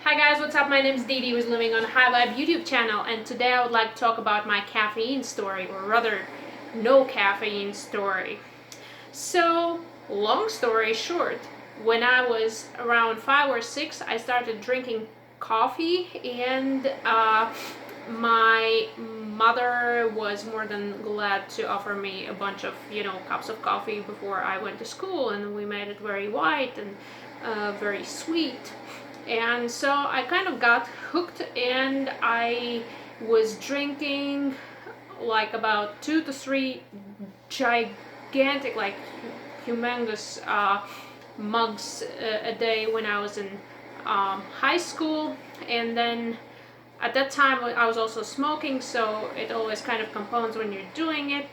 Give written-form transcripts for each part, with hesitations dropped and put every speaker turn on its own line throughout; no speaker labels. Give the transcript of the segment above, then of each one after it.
Hi guys, what's up? My name is Didi, who's living on High Vibe YouTube channel, and today I would like to talk about my caffeine story, or rather, no caffeine story. So, long story short, when I was around 5 or 6, I started drinking coffee, and my mother was more than glad to offer me a bunch of, cups of coffee before I went to school, and we made it very white and very sweet. And so I kind of got hooked, and I was drinking like about 2 to 3 gigantic, like humongous mugs a day when I was in high school. And then at that time I was also smoking, so it always kind of compounds when you're doing it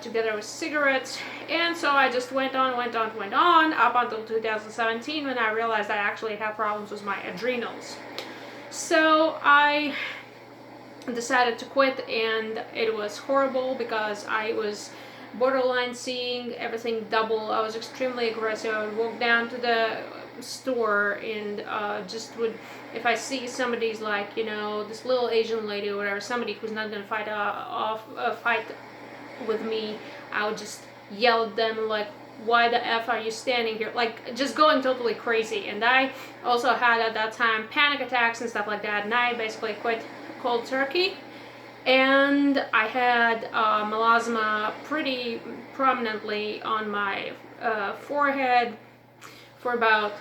together with cigarettes. And so I just went on up until 2017, when I realized I actually have problems with my adrenals. So I decided to quit, and it was horrible because I was borderline seeing everything double. I was extremely aggressive. I would walk down to the store and just would, if I see somebody's like, this little Asian lady or whatever, somebody who's not gonna fight with me, I would just yell at them like, why the F are you standing here? Like, just going totally crazy. And I also had at that time panic attacks and stuff like that, and I basically quit cold turkey. And I had melasma pretty prominently on my forehead for about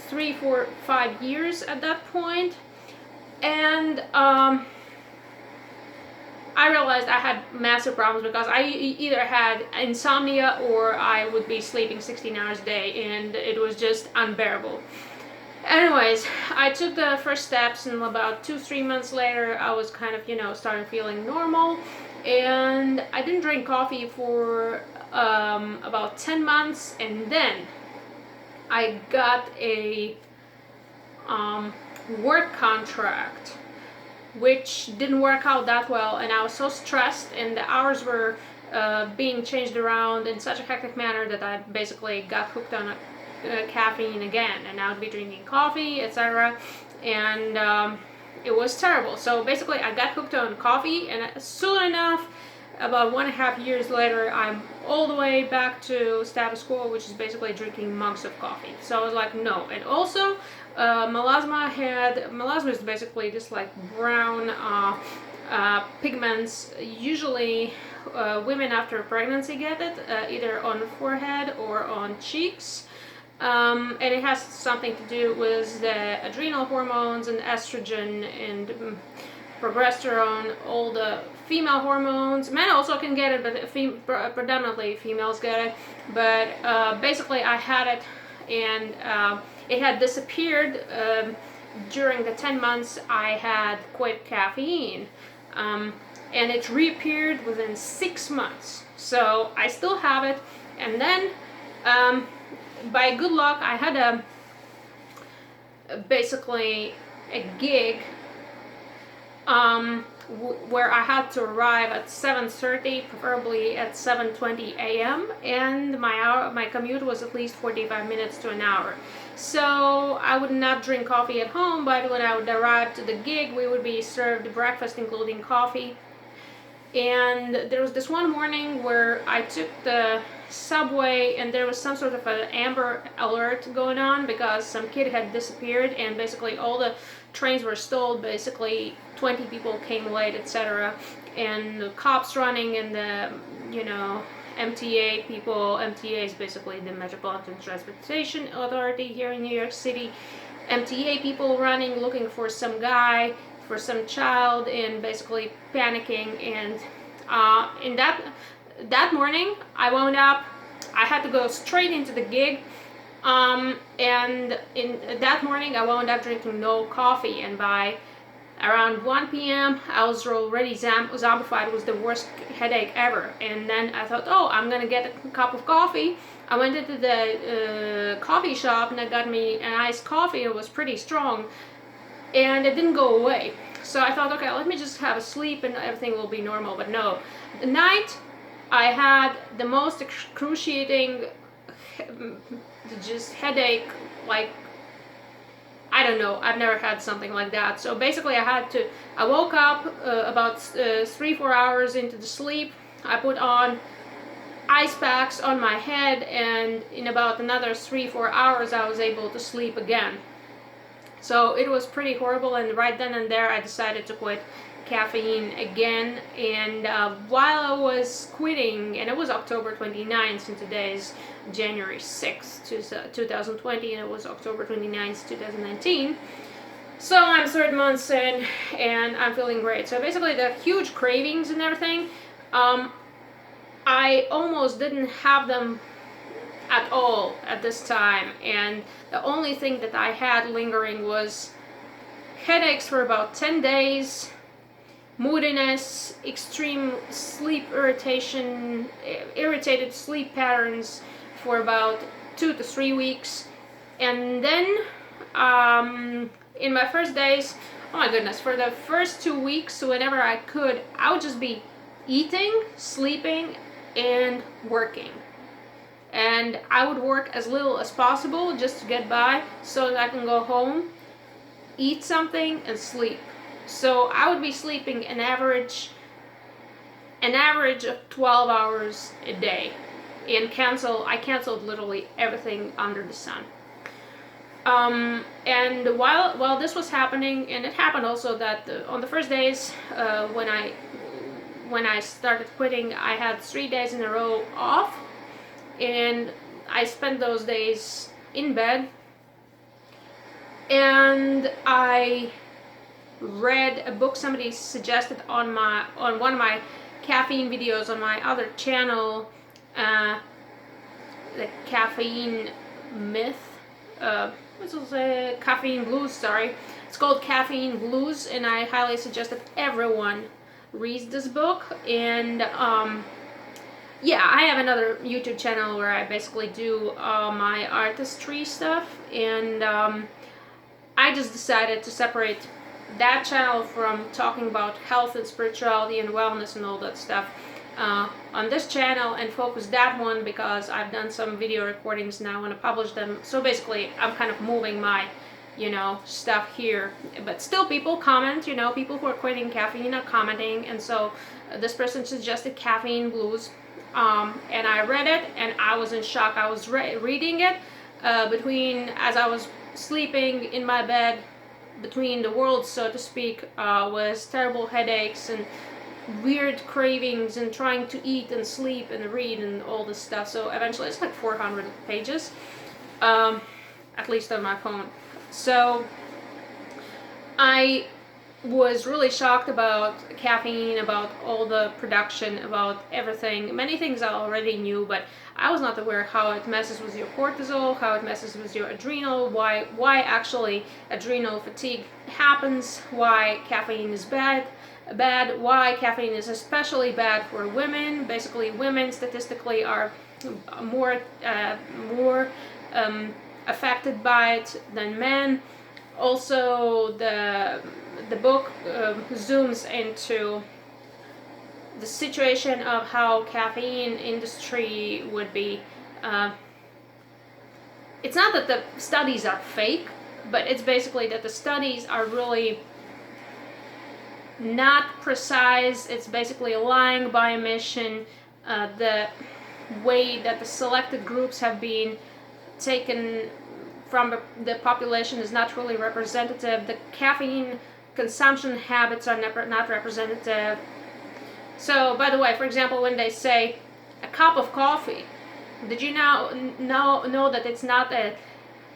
3, 4, 5 years at that point. And I realized I had massive problems because I either had insomnia or I would be sleeping 16 hours a day, and it was just unbearable. Anyways, I took the first steps, and about 2-3 months later I was kind of starting feeling normal. And I didn't drink coffee for about 10 months, and then I got a work contract which didn't work out that well, and I was so stressed, and the hours were being changed around in such a hectic manner that I basically got hooked on caffeine again, and I would be drinking coffee, etc. And it was terrible. So basically I got hooked on coffee, and soon enough, about 1.5 years later, I'm all the way back to status quo, which is basically drinking mugs of coffee. So I was like, no. And also melasma is basically just like brown pigments. Usually women after pregnancy get it, either on the forehead or on cheeks. And it has something to do with the adrenal hormones and estrogen and progesterone, all the female hormones. Men also can get it, but predominantly females get it. But basically I had it, and it had disappeared during the 10 months I had quit caffeine. And it reappeared within 6 months. So I still have it. And then by good luck, I had basically a gig where I had to arrive at 7:30, preferably at 7:20 a.m. and my commute was at least 45 minutes to an hour. So I would not drink coffee at home, but when I would arrive to the gig, we would be served breakfast including coffee. And there was this one morning where I took the subway, and there was some sort of an Amber Alert going on because some kid had disappeared, and basically all the trains were stalled. Basically 20 people came late, etc. And the cops running, and the MTA people. MTA is basically the Metropolitan Transportation Authority here in New York City. MTA people running, looking for some guy, for some child, and basically panicking. And in that morning I wound up, I had to go straight into the gig, and in that morning I wound up drinking no coffee, and by around 1 p.m. I was already zombified. It was the worst headache ever. And then I thought, oh, I'm gonna get a cup of coffee. I went into the coffee shop, and I got me an iced coffee. It was pretty strong, and it didn't go away. So I thought, okay, let me just have a sleep and everything will be normal. But no, the night I had the most excruciating just headache. Like, I don't know, I've never had something like that. So basically I woke up about 3-4 hours into the sleep. I put on ice packs on my head, and in about another 3-4 hours I was able to sleep again. So it was pretty horrible, and right then and there I decided to quit caffeine again. And while I was quitting, and it was October 29th, and today is January 6th, 2020, and it was October 29th, 2019. So I'm 3 months in, and I'm feeling great. So basically the huge cravings and everything, I almost didn't have them at all at this time, and the only thing that I had lingering was headaches for about 10 days, moodiness, extreme sleep irritation, irritated sleep patterns for about 2 to 3 weeks. And then in my first days, oh my goodness, for the first 2 weeks, whenever I could, I would just be eating, sleeping, and working. And I would work as little as possible just to get by, so that I can go home, eat something, and sleep. So I would be sleeping an average of 12 hours a day, and I canceled literally everything under the sun. And while this was happening, and it happened also that on the first days when I started quitting, I had 3 days in a row off, and I spent those days in bed, and I read a book somebody suggested on one of my caffeine videos on my other channel, the Caffeine Myth, Caffeine Blues, sorry. It's called Caffeine Blues, and I highly suggest that everyone reads this book. And yeah, I have another YouTube channel where I basically do my artistry stuff, and I just decided to separate that channel from talking about health and spirituality and wellness and all that stuff on this channel, and focus that one because I've done some video recordings now, I want to publish them. So basically I'm kind of moving my stuff here, but still people comment, people who are quitting caffeine are commenting, and so this person suggested Caffeine Blues, and I read it, and I was in shock. I was reading it as I was sleeping in my bed, between the worlds, so to speak, with terrible headaches and weird cravings, and trying to eat and sleep and read and all this stuff. So eventually it's like 400 pages, at least on my phone. So I was really shocked about caffeine, about all the production, about everything. Many things I already knew, but I was not aware how it messes with your cortisol, how it messes with your adrenal, why actually adrenal fatigue happens, why caffeine is bad, why caffeine is especially bad for women. Basically, women statistically are more affected by it than men. Also, the book zooms into the situation of how caffeine industry would be. It's not that the studies are fake, but it's basically that the studies are really not precise. It's basically lying by omission. The way that the selected groups have been taken from the population is not really representative. The caffeine consumption habits are not representative. So, by the way, for example, when they say a cup of coffee, did you now know that it's not a,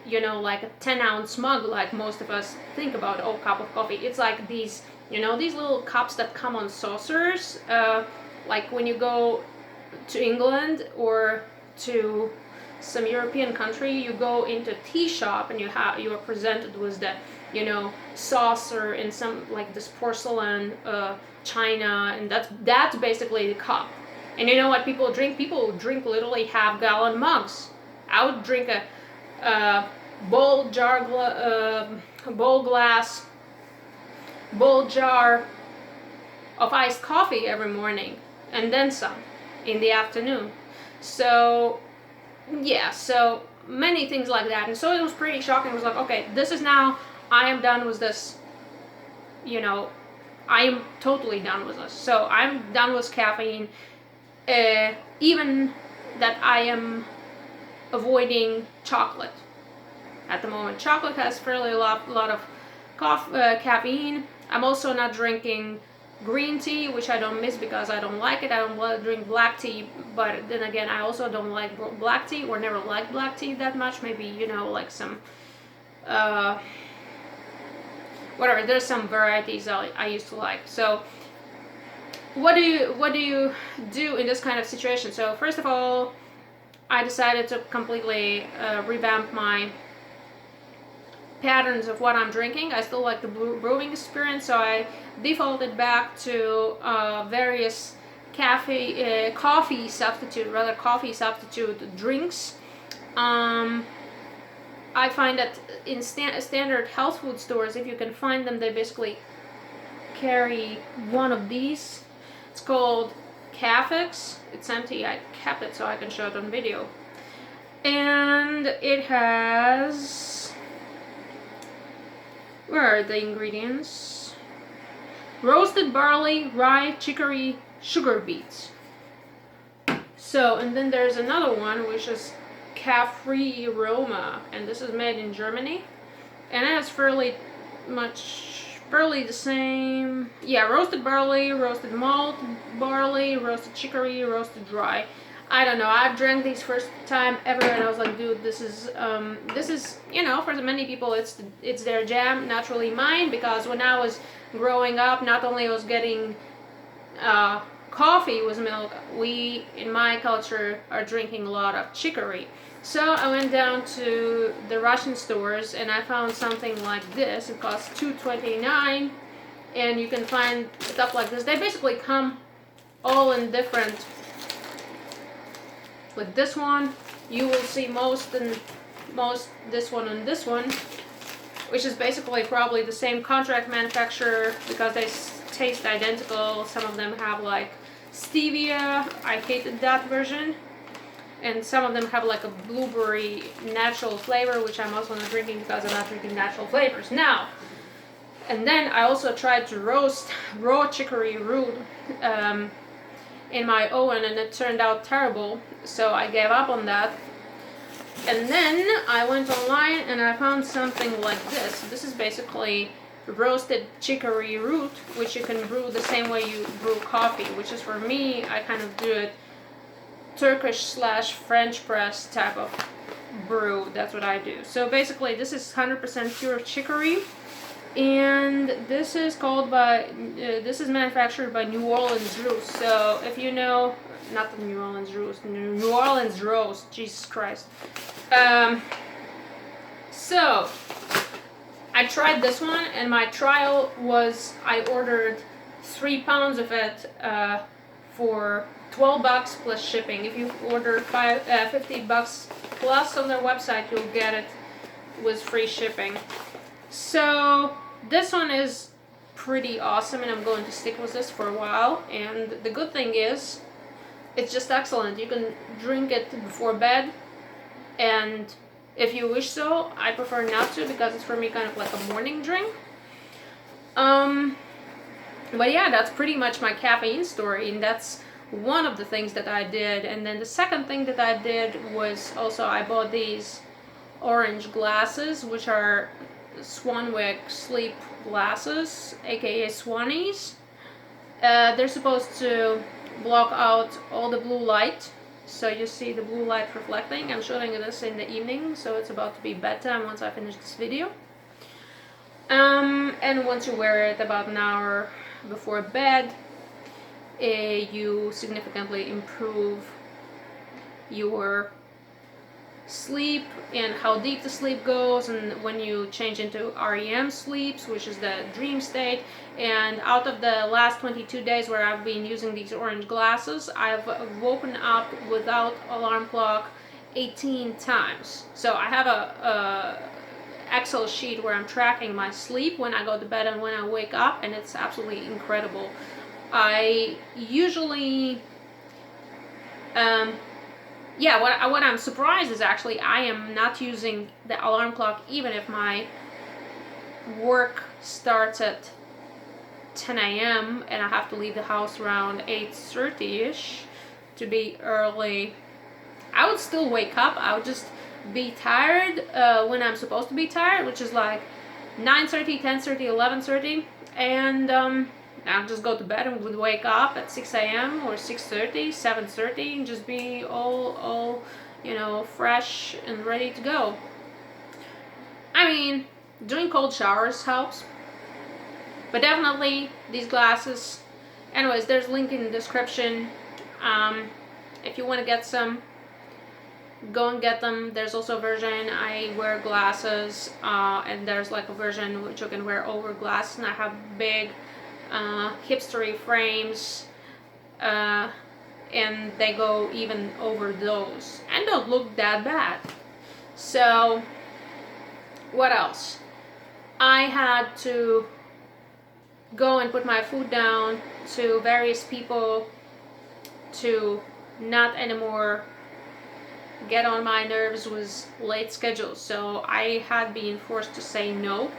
like a 10-ounce mug like most of us think about, oh, cup of coffee. It's like these, these little cups that come on saucers, like when you go to England or to some European country, you go into a tea shop and you are presented with the saucer in some like this porcelain china, and that's basically the cup. And you know what people drink? People drink literally half-gallon mugs. I would drink a bowl jar of iced coffee every morning, and then some in the afternoon. So yeah, so many things like that. And so it was pretty shocking. It was like, okay, this is now, I am done with this, you know, I am totally done with this. So I'm done with caffeine. Even that I am avoiding chocolate at the moment. Chocolate has fairly a lot of caffeine. I'm also not drinking green tea, which I don't miss because I don't like it. I don't want to drink black tea, but then again, I also don't like black tea, or never liked black tea that much. Maybe, you know, like some whatever, there's some varieties I used to like. So what do you do in this kind of situation? So first of all, I decided to completely revamp my patterns of what I'm drinking. I still like the brewing experience, so I defaulted back to various coffee substitute drinks. I find that in standard health food stores, if you can find them, they basically carry one of these. It's called Caffex. It's empty. I kept it so I can show it on video. And it has, where are the ingredients? Roasted barley, rye, chicory, sugar beets. So, and then there's another one which is Caffeine Aroma, and this is made in Germany, and it has fairly the same. Yeah, roasted barley, roasted malt barley, roasted chicory, roasted rye. I don't know, I've drank these first time ever, and I was like, dude, this is you know, for many people it's their jam, not really mine, because when I was growing up, not only I was getting coffee with milk, we in my culture are drinking a lot of chicory. So I went down to the Russian stores and I found something like this. It costs $2.29, and you can find stuff like this. They basically come all in different. With this one, you will see most this one and this one, which is basically probably the same contract manufacturer because they taste identical. Some of them have like stevia. I hated that version. And some of them have like a blueberry natural flavor, which I'm also not drinking because I'm not drinking natural flavors now. And then I also tried to roast raw chicory root in my oven, and it turned out terrible, so I gave up on that. And then I went online and I found something like this. This is basically roasted chicory root, which you can brew the same way you brew coffee, which is, for me, I kind of do it Turkish/French press type of brew. That's what I do. So basically this is 100% pure chicory, and this is this is manufactured by New Orleans Roast. So if you know, not the New Orleans Roast, New Orleans Roast, Jesus Christ. So I tried this one, and my trial was I ordered 3 pounds of it for $12 plus shipping. If you order $50 plus on their website, you'll get it with free shipping. So this one is pretty awesome, and I'm going to stick with this for a while. And the good thing is, it's just excellent. You can drink it before bed, and if you wish so. I prefer not to because it's for me kind of like a morning drink. But yeah, that's pretty much my caffeine story, and that's one of the things that I did. And then the second thing that I did was also I bought these orange glasses, which are Swanwick sleep glasses, aka Swannies. They're supposed to block out all the blue light, so you see the blue light reflecting. I'm shooting this in the evening, so it's about to be bedtime once I finish this video. And once you wear it about an hour before bed, you significantly improve your sleep and how deep the sleep goes, and when you change into REM sleeps, which is the dream state. And out of the last 22 days where I've been using these orange glasses, I've woken up without alarm clock 18 times. So I have a Excel sheet where I'm tracking my sleep when I go to bed and when I wake up, and it's absolutely incredible. I usually yeah, what I'm surprised is actually I am not using the alarm clock even if my work starts at 10 a.m. and I have to leave the house around 8:30ish to be early. I would still wake up. I would just be tired when I'm supposed to be tired, which is like 9:30, 10:30, 11:30, and I'll just go to bed and would wake up at 6 a.m. or 6:30, 7:30, and just be all fresh and ready to go. I mean, doing cold showers helps, but definitely these glasses. Anyways, there's a link in the description. If you want to get some, go and get them. There's also a version I wear glasses, and there's like a version which you can wear over glasses, and I have big hipstery frames, and they go even over those and don't look that bad. So what else? I had to go and put my food down to various people to not anymore get on my nerves with late schedules. So I had been forced to say no.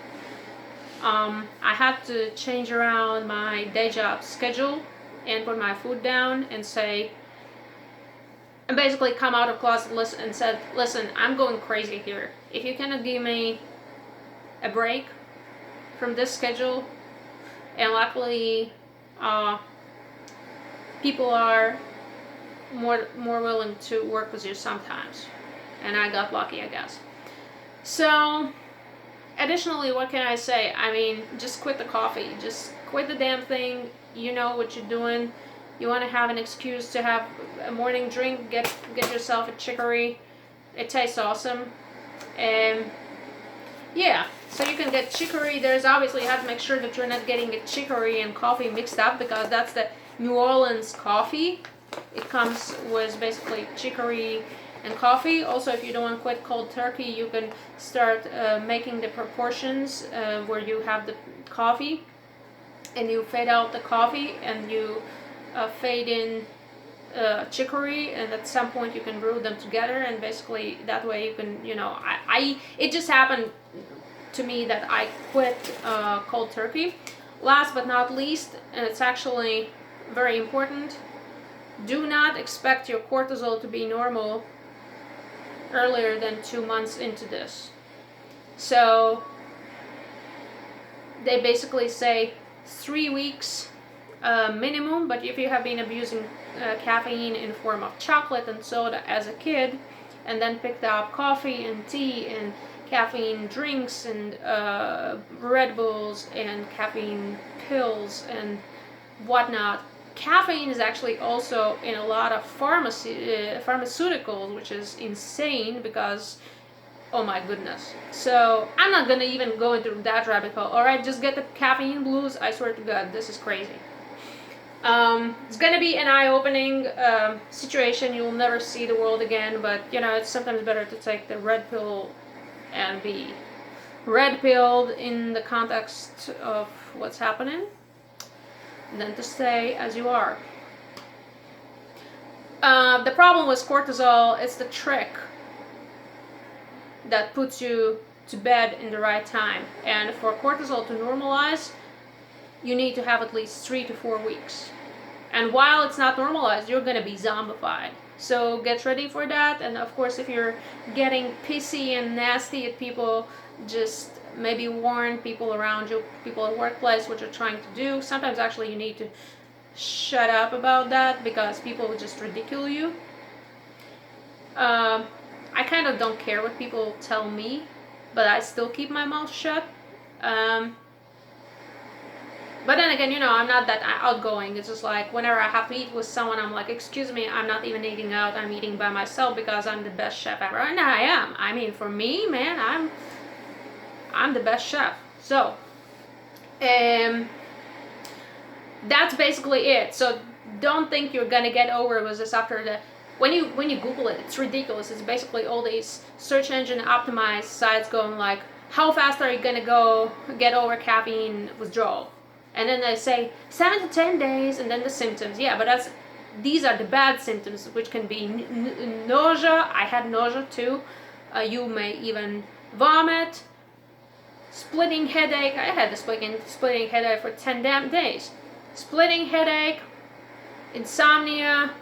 I had to change around my day job schedule and put my food down and say, and basically come out of closet and said, listen, I'm going crazy here. If you cannot give me a break from this schedule, and luckily people are more willing to work with you sometimes, and I got lucky, I guess. So additionally, what can I say? I mean, just quit the coffee. Just quit the damn thing. You know what you're doing. You want to have an excuse to have a morning drink, get yourself a chicory. It tastes awesome. And yeah, so you can get chicory. There's obviously, you have to make sure that you're not getting a chicory and coffee mixed up, because that's the New Orleans coffee. It comes with basically chicory and coffee. Also, if you don't want to quit cold turkey, you can start making the proportions where you have the coffee and you fade out the coffee and you fade in chicory, and at some point you can brew them together, and basically that way you can, it just happened to me that I quit cold turkey. Last but not least, and it's actually very important, do not expect your cortisol to be normal earlier than 2 months into this. So they basically say 3 weeks minimum, but if you have been abusing caffeine in form of chocolate and soda as a kid, and then picked up coffee and tea and caffeine drinks and Red Bulls and caffeine pills and whatnot, caffeine is actually also in a lot of pharmaceuticals, which is insane because, oh my goodness. So I'm not gonna even go into that rabbit hole. Alright, just get the Caffeine Blues. I swear to God, this is crazy. It's gonna be an eye-opening situation. You'll never see the world again, but it's sometimes better to take the red pill and be red-pilled in the context of what's happening than to stay as you are. The problem with cortisol is the trick that puts you to bed in the right time. And for cortisol to normalize, you need to have at least 3 to 4 weeks. And while it's not normalized, you're going to be zombified. So get ready for that. And of course, if you're getting pissy and nasty at people, just maybe warn people around you, people at workplace, what you're trying to do. Sometimes actually you need to shut up about that, because people will just ridicule you. I kind of don't care what people tell me, but I still keep my mouth shut. But then again, I'm not that outgoing. It's just like whenever I have to eat with someone, I'm like, excuse me, I'm not even eating out. I'm eating by myself because I'm the best chef ever. And I am. I mean, for me, man, I'm the best chef. So, that's basically it. So don't think you're gonna get over with this after the. When you Google it, it's ridiculous. It's basically all these search engine optimized sites going like, how fast are you gonna get over caffeine withdrawal? And then they say 7 to 10 days, and then the symptoms. Yeah, but these are the bad symptoms, which can be nausea. I had nausea too. You may even vomit, splitting headache. I had the splitting headache for 10 damn days. Splitting headache, insomnia,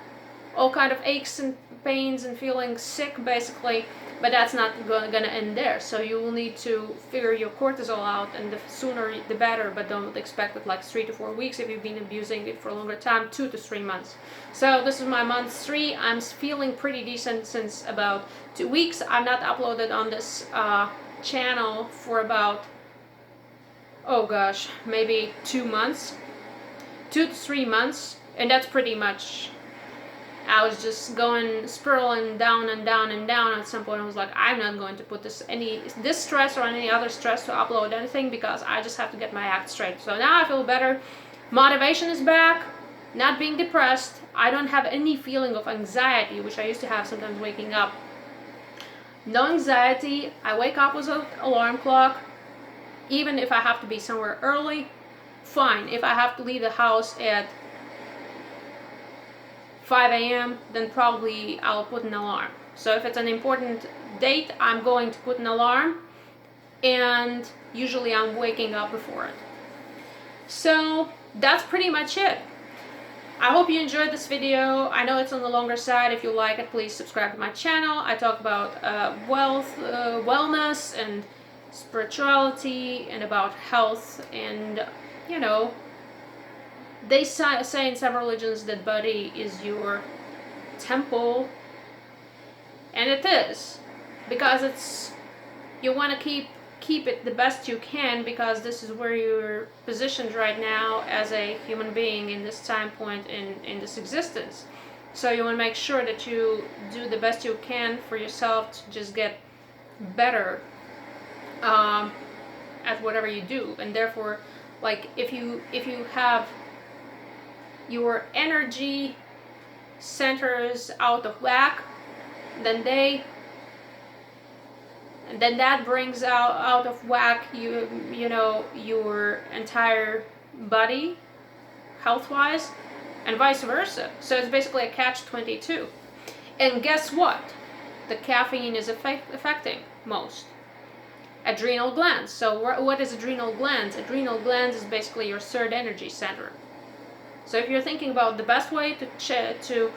all kind of aches and pains and feeling sick basically. But that's not gonna end there. So you will need to figure your cortisol out, and the sooner the better, but don't expect it like 3 to 4 weeks if you've been abusing it for a longer time, 2 to 3 months. So this is my month 3. I'm feeling pretty decent since about 2 weeks. I've not uploaded on this channel for about, oh gosh, maybe 2 months, 2 to 3 months, and that's pretty much, I was just going spiraling down and down and down. At some point I was like, I'm not going to put this stress or any other stress to upload anything, because I just have to get my act straight. So now I feel better. Motivation is back, not being depressed. I don't have any feeling of anxiety, which I used to have sometimes waking up. No anxiety. I wake up with an alarm clock. Even if I have to be somewhere early, fine. If I have to leave the house at 5 a.m., then probably I'll put an alarm. So if it's an important date, I'm going to put an alarm, and usually I'm waking up before it. So that's pretty much it. I hope you enjoyed this video. I know it's on the longer side. If you like it, please subscribe to my channel. I talk about wellness and spirituality and about health, and you know, they say in some religions that body is your temple, and it is, because it's, you want to keep it the best you can, because this is where you're positioned right now as a human being in this time point in this existence. So you want to make sure that you do the best you can for yourself to just get better at whatever you do. And therefore, like, if you have your energy centers out of whack, then that brings out of whack you know, your entire body health-wise, and vice versa. So it's basically a catch-22. And guess what? The caffeine is affecting most adrenal glands. So what is adrenal glands? Adrenal glands is basically your third energy center. So if you're thinking about the best way to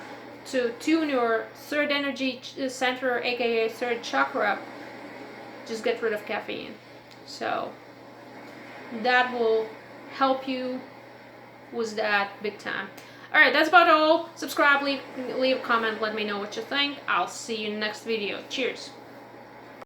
tune your third energy center, aka third chakra, just get rid of caffeine. So that will help you with that big time. Alright, that's about all. Subscribe, leave a comment, let me know what you think. I'll see you in the next video. Cheers.